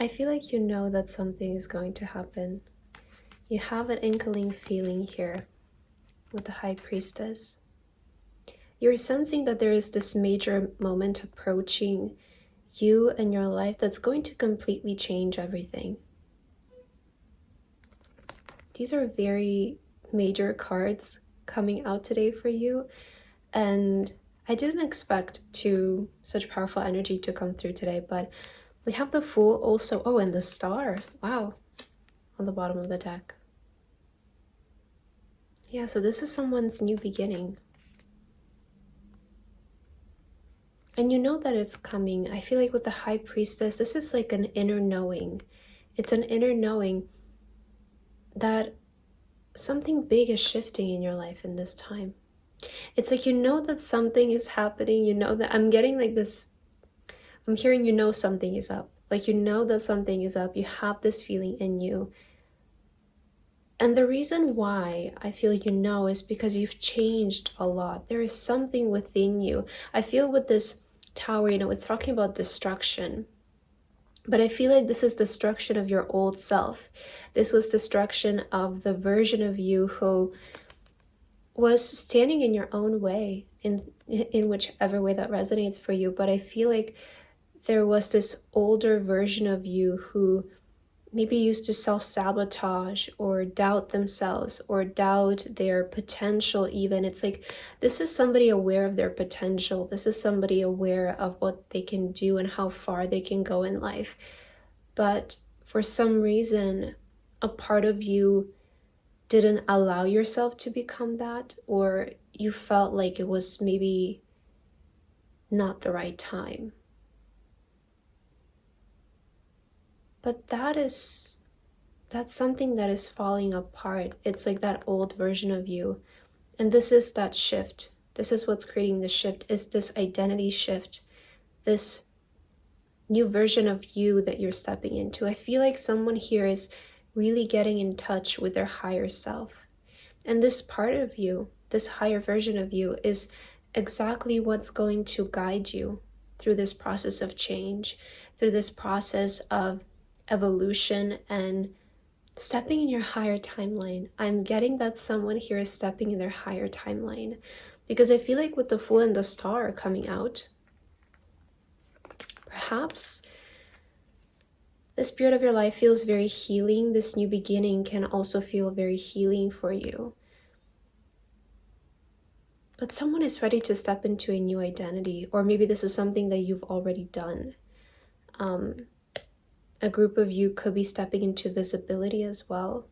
I feel like you know that something is going to happen. You have an inkling feeling here with the High Priestess. You're sensing that there is this major moment approaching you and your life that's going to completely change everything. These are very major cards coming out today for you, and I didn't expect such powerful energy to come through today, but we have the Fool also. Oh, and the Star. Wow. On the bottom of the deck. Yeah, so this is someone's new beginning. And you know that it's coming. I feel like with the High Priestess, this is like an inner knowing. It's an inner knowing that something big is shifting in your life in this time. It's like you know that something is happening. You know that I'm getting like this. I'm hearing you know something is up. Like you know that something is up. You have this feeling in you. And the reason why I feel you know is because you've changed a lot. There is something within you. I feel with this tower, it's talking about destruction. But I feel like this is destruction of your old self. This was destruction of the version of you who was standing in your own way, in whichever way that resonates for you. But I feel like there was this older version of you who maybe used to self-sabotage or doubt themselves or doubt their potential even. It's like this is somebody aware of their potential. This is somebody aware of what they can do and how far they can go in life. But for some reason, a part of you didn't allow yourself to become that, or you felt like it was maybe not the right time. But that's something that is falling apart. It's like that old version of you. And this is that shift. This is what's creating the shift, is this identity shift, this new version of you that you're stepping into. I feel like someone here is really getting in touch with their higher self. And this part of you, this higher version of you, is exactly what's going to guide you through this process of change, through this process of evolution and stepping in your higher timeline. I'm getting that someone here is stepping in their higher timeline, because I feel like with the Fool and the Star coming out, perhaps the spirit of your life feels very healing. This new beginning can also feel very healing for you. But someone is ready to step into a new identity, or maybe this is something that you've already done. A group of you could be stepping into visibility as well.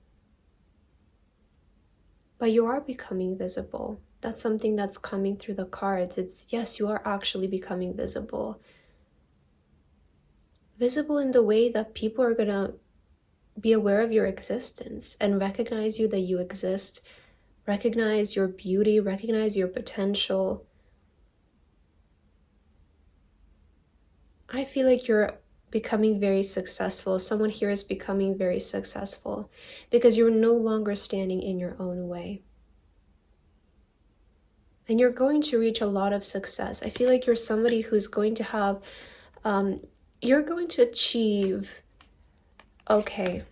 But you are becoming visible. That's something that's coming through the cards. It's, yes, you are actually becoming visible. Visible in the way that people are going to be aware of your existence and recognize you, that you exist, recognize your beauty, recognize your potential. I feel like you're becoming very successful. Someone here is becoming very successful because you're no longer standing in your own way. And you're going to reach a lot of success. I feel like you're somebody who's going to have, you're going to achieve, okay,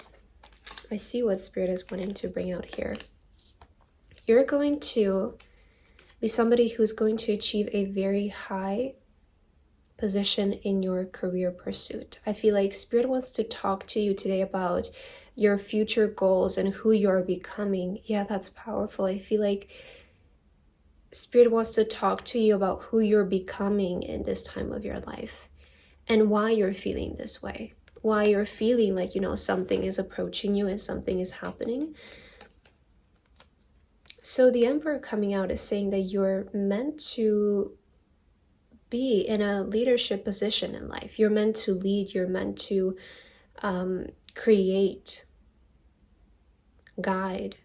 I see what Spirit is wanting to bring out here. You're going to be somebody who's going to achieve a very high position in your career pursuit. I feel like Spirit wants to talk to you today about your future goals and who you're becoming. Yeah, that's powerful. I feel like Spirit wants to talk to you about who you're becoming in this time of your life and why you're feeling this way, why you're feeling like, something is approaching you and something is happening. So the Emperor coming out is saying that you're meant to be in a leadership position in life. You're meant to lead. You're meant to create, guide.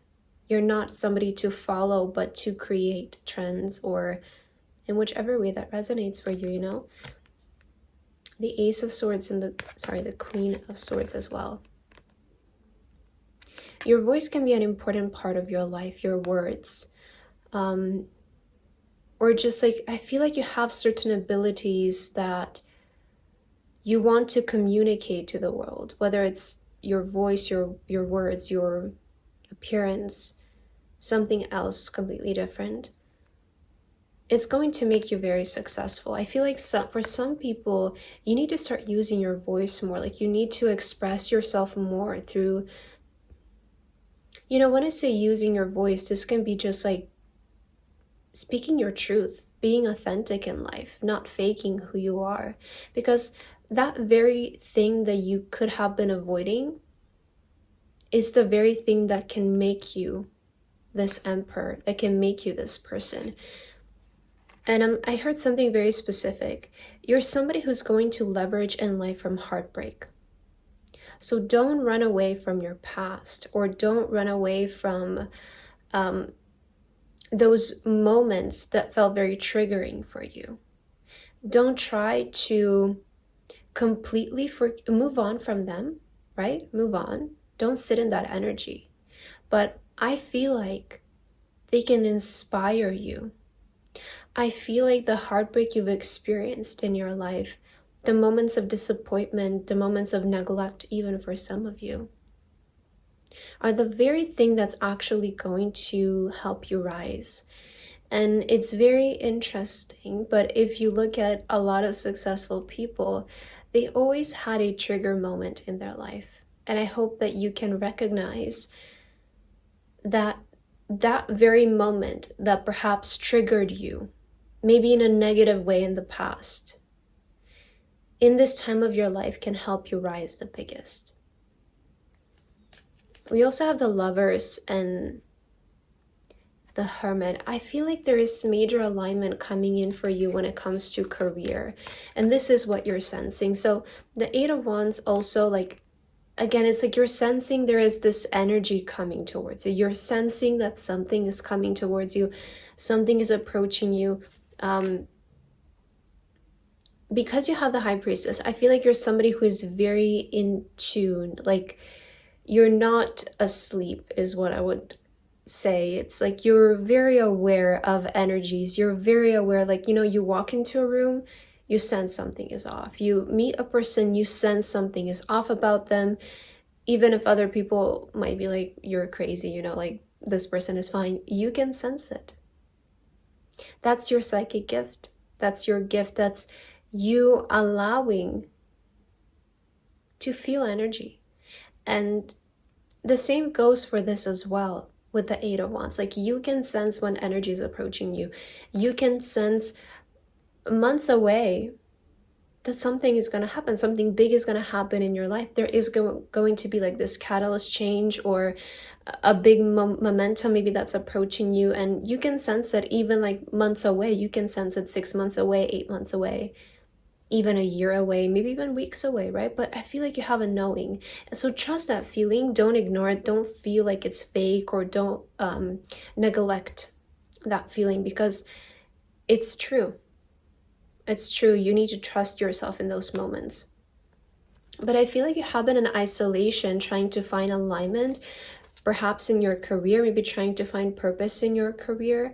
You're not somebody to follow, but to create trends, or in whichever way that resonates for you, The Ace of Swords and the Queen of Swords as well. Your voice can be an important part of your life, your words. Or just like, I feel like you have certain abilities that You want to communicate to the world, whether it's your voice, your words, your appearance, something else completely different. It's going to make you very successful. I feel like for some people, you need to start using your voice more. Like you need to express yourself more through, when I say using your voice, this can be just like speaking your truth, being authentic in life, not faking who you are. Because that very thing that you could have been avoiding is the very thing that can make you this emperor, that can make you this person. And I heard something very specific. You're somebody who's going to leverage in life from heartbreak. So don't run away from your past, or don't run away from those moments that felt very triggering for you. Don't try to completely move on from them, right? Move on. Don't sit in that energy. But I feel like they can inspire you. I feel like the heartbreak you've experienced in your life, the moments of disappointment, the moments of neglect, even for some of you, are the very thing that's actually going to help you rise. And it's very interesting, but if you look at a lot of successful people, they always had a trigger moment in their life. And I hope that you can recognize that very moment that perhaps triggered you, maybe in a negative way in the past, in this time of your life can help you rise the biggest. We also have the Lovers and the Hermit. I feel like there is major alignment coming in for you when it comes to career. And this is what you're sensing. So the Eight of Wands also, like, again, it's like you're sensing there is this energy coming towards you. You're sensing that something is coming towards you. Something is approaching you. Because you have the High Priestess, I feel like you're somebody who is very in tune. Like, you're not asleep is what I would say. It's like you're very aware of energies. You're very aware, like, you walk into a room, you sense something is off. You meet a person, you sense something is off about them. Even if other people might be like, you're crazy, like this person is fine, you can sense it. That's your psychic gift. That's your gift. That's you allowing to feel energy. And the same goes for this as well with the Eight of Wands. Like, you can sense when energy is approaching you. You can sense months away that something is going to happen. Something big is going to happen in your life. There is going to be like this catalyst change or a big momentum maybe that's approaching you. And you can sense that even like months away. You can sense it 6 months away, 8 months away, even a year away, maybe even weeks away, right? But I feel like you have a knowing. And so trust that feeling. Don't ignore it. Don't feel like it's fake, or don't neglect that feeling, because it's true. It's true. You need to trust yourself in those moments. But I feel like you have been in isolation trying to find alignment, perhaps in your career, maybe trying to find purpose in your career.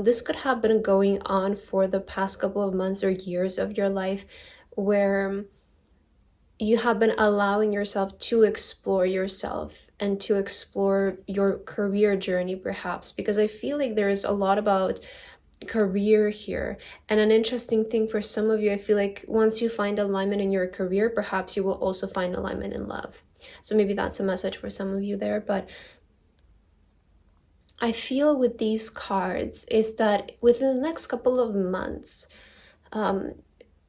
This could have been going on for the past couple of months or years of your life, where you have been allowing yourself to explore yourself and to explore your career journey, perhaps, because I feel like there is a lot about career here. And an interesting thing for some of you, I feel like once you find alignment in your career, perhaps you will also find alignment in love. So maybe that's a message for some of you there. But I feel with these cards is that within the next couple of months,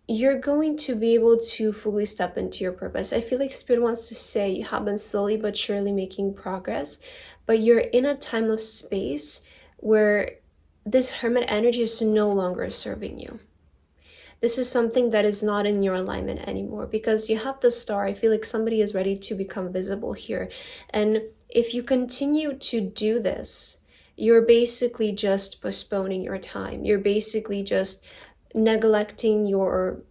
you're going to be able to fully step into your purpose. I feel like Spirit wants to say you have been slowly but surely making progress, but you're in a time of space where this Hermit energy is no longer serving you. This is something that is not in your alignment anymore, because you have the Star. I feel like somebody is ready to become visible here. And if you continue to do this, you're basically just postponing your time. You're basically just neglecting your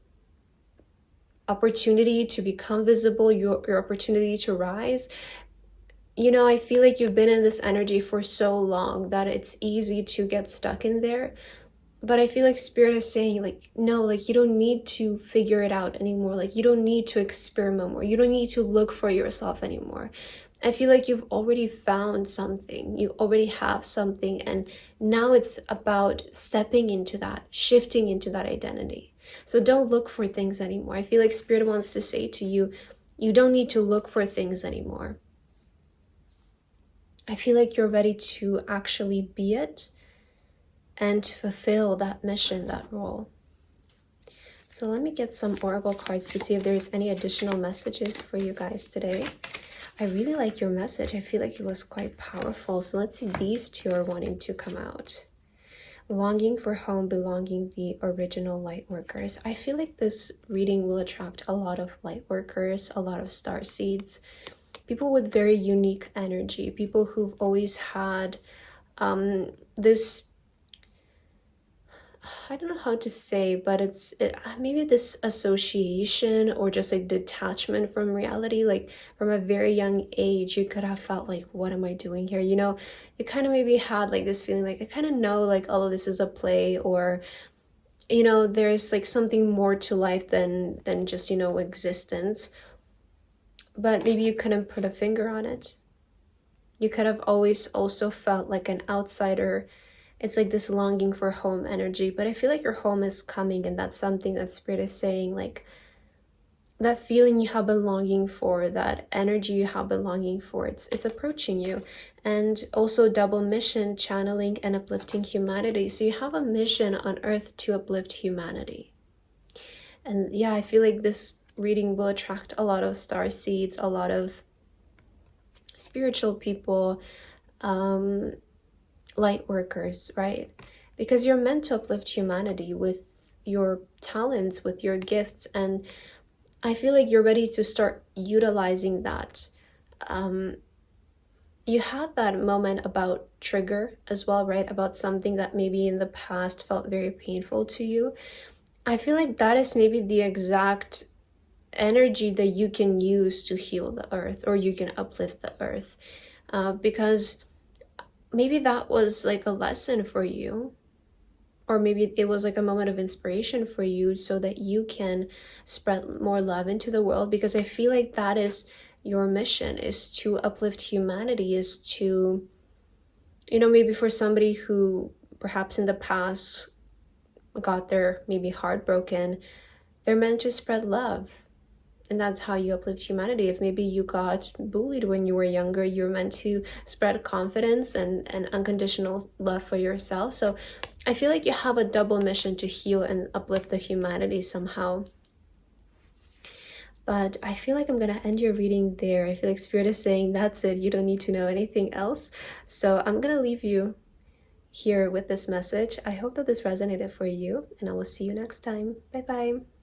opportunity to become visible, your opportunity to rise. I feel like you've been in this energy for so long that it's easy to get stuck in there. But I feel like Spirit is saying, like, no, like, you don't need to figure it out anymore. Like, you don't need to experiment more. You don't need to look for yourself anymore. I feel like you've already found something. You already have something. And now it's about stepping into that, shifting into that identity. So don't look for things anymore. I feel like Spirit wants to say to you, you don't need to look for things anymore. I feel like you're ready to actually be it and fulfill that mission, that role. So let me get some oracle cards to see if there's any additional messages for you guys today. I really like your message. I feel like it was quite powerful. So let's see, these two are wanting to come out. Longing for home, belonging, the original light workers. I feel like this reading will attract a lot of light workers, a lot of star seeds, people with very unique energy, people who've always had this, I don't know how to say, but maybe this association or just like detachment from reality. Like from a very young age, you could have felt like, what am I doing here? You know, you kind of maybe had like this feeling like, I kind of know like all of this is a play, or, you know, there's like something more to life than just, you know, existence. But maybe you couldn't put a finger on it. You could have always also felt like an outsider. It's like this longing for home energy, but I feel like your home is coming, and that's something that Spirit is saying, like that feeling you have been longing for, that energy you have been longing for, it's approaching you. And also double mission, channeling and uplifting humanity. So you have a mission on earth to uplift humanity. And yeah, I feel like this reading will attract a lot of star seeds, a lot of spiritual people, light workers, right? Because you're meant to uplift humanity with your talents, with your gifts, and I feel like you're ready to start utilizing that. You had that moment about trigger as well, right? About something that maybe in the past felt very painful to you. I feel like that is maybe the exact energy that you can use to heal the earth, or you can uplift the earth, because maybe that was like a lesson for you, or maybe it was like a moment of inspiration for you so that you can spread more love into the world. Because I feel like that is your mission, is to uplift humanity, is to, you know, maybe for somebody who perhaps in the past got their maybe heart broken, they're meant to spread love. And that's how you uplift humanity. If maybe you got bullied when you were younger, you're meant to spread confidence and unconditional love for yourself. So I feel like you have a double mission to heal and uplift the humanity somehow. But I feel like I'm going to end your reading there. I feel like Spirit is saying that's it. You don't need to know anything else. So I'm going to leave you here with this message. I hope that this resonated for you, and I will see you next time. Bye-bye.